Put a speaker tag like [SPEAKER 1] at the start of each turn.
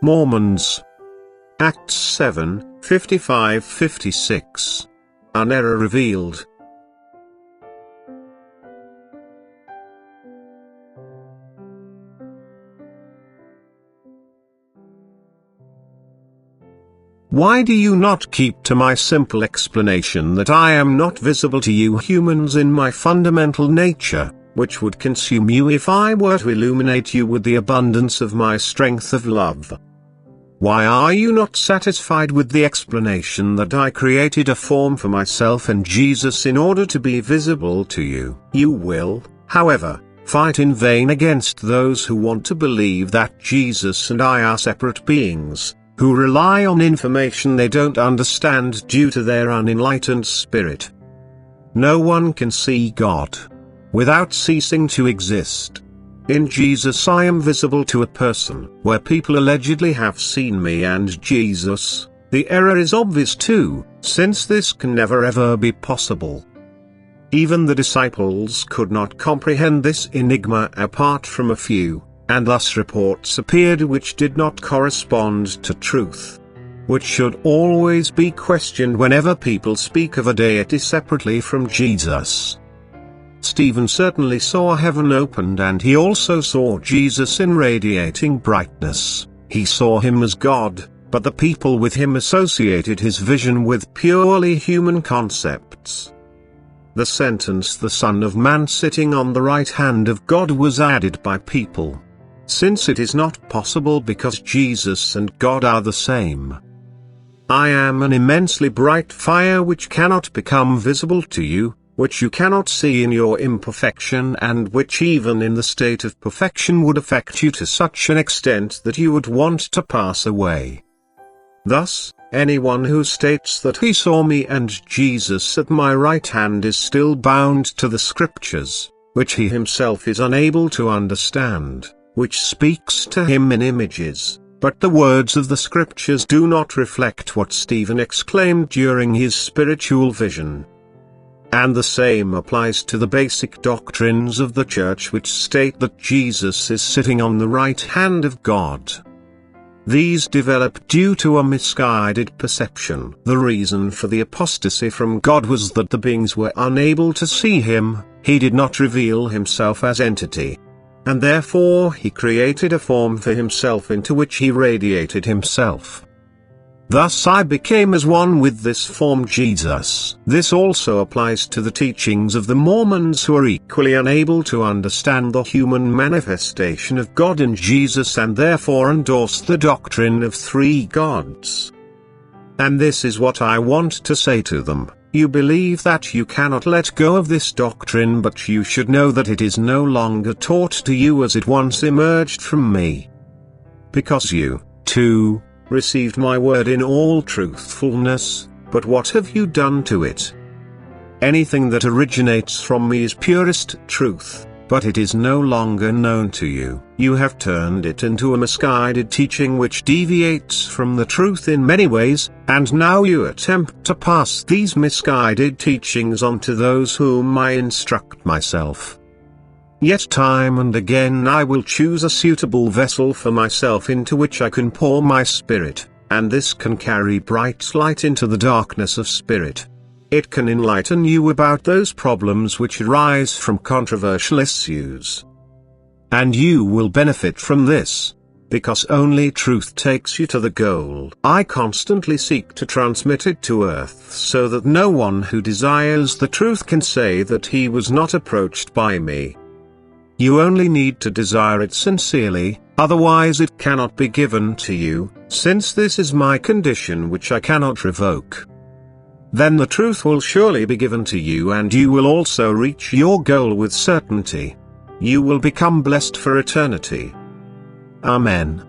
[SPEAKER 1] Mormons. Acts 7:55-56. An error revealed. Why do you not keep to my simple explanation that I am not visible to you humans in my fundamental nature, which would consume you if I were to illuminate you with the abundance of my strength of love? Why are you not satisfied with the explanation that I created a form for myself and Jesus in order to be visible to you? You will, however, fight in vain against those who want to believe that Jesus and I are separate beings, who rely on information they don't understand due to their unenlightened spirit. No one can see God without ceasing to exist. In Jesus I am visible to a person, where people allegedly have seen me and Jesus. The error is obvious too, since this can never ever be possible. Even the disciples could not comprehend this enigma apart from a few, and thus reports appeared which did not correspond to truth, which should always be questioned whenever people speak of a deity separately from Jesus. Stephen certainly saw heaven opened, and he also saw Jesus in radiating brightness. He saw him as God, but the people with him associated his vision with purely human concepts. The sentence "the Son of Man sitting on the right hand of God" was added by people, since it is not possible because Jesus and God are the same. I am an immensely bright fire which cannot become visible to you, which you cannot see in your imperfection, and which even in the state of perfection would affect you to such an extent that you would want to pass away. Thus, anyone who states that he saw me and Jesus at my right hand is still bound to the scriptures, which he himself is unable to understand, which speaks to him in images, but the words of the scriptures do not reflect what Stephen exclaimed during his spiritual vision. And the same applies to the basic doctrines of the Church, which state that Jesus is sitting on the right hand of God. These developed due to a misguided perception. The reason for the apostasy from God was that the beings were unable to see him. He did not reveal himself as entity, and therefore he created a form for himself into which he radiated himself. Thus I became as one with this form Jesus. This also applies to the teachings of the Mormons, who are equally unable to understand the human manifestation of God in Jesus and therefore endorse the doctrine of three gods. And this is what I want to say to them: you believe that you cannot let go of this doctrine, but you should know that it is no longer taught to you as it once emerged from me. Because you, too, received my word in all truthfulness, but what have you done to it? Anything that originates from me is purest truth, but it is no longer known to you. You have turned it into a misguided teaching which deviates from the truth in many ways, and now you attempt to pass these misguided teachings on to those whom I instruct myself. Yet time and again I will choose a suitable vessel for myself into which I can pour my spirit, and this can carry bright light into the darkness of spirit. It can enlighten you about those problems which arise from controversial issues. And you will benefit from this, because only truth takes you to the goal. I constantly seek to transmit it to earth so that no one who desires the truth can say that he was not approached by me. You only need to desire it sincerely, otherwise it cannot be given to you, since this is my condition which I cannot revoke. Then the truth will surely be given to you, and you will also reach your goal with certainty. You will become blessed for eternity. Amen.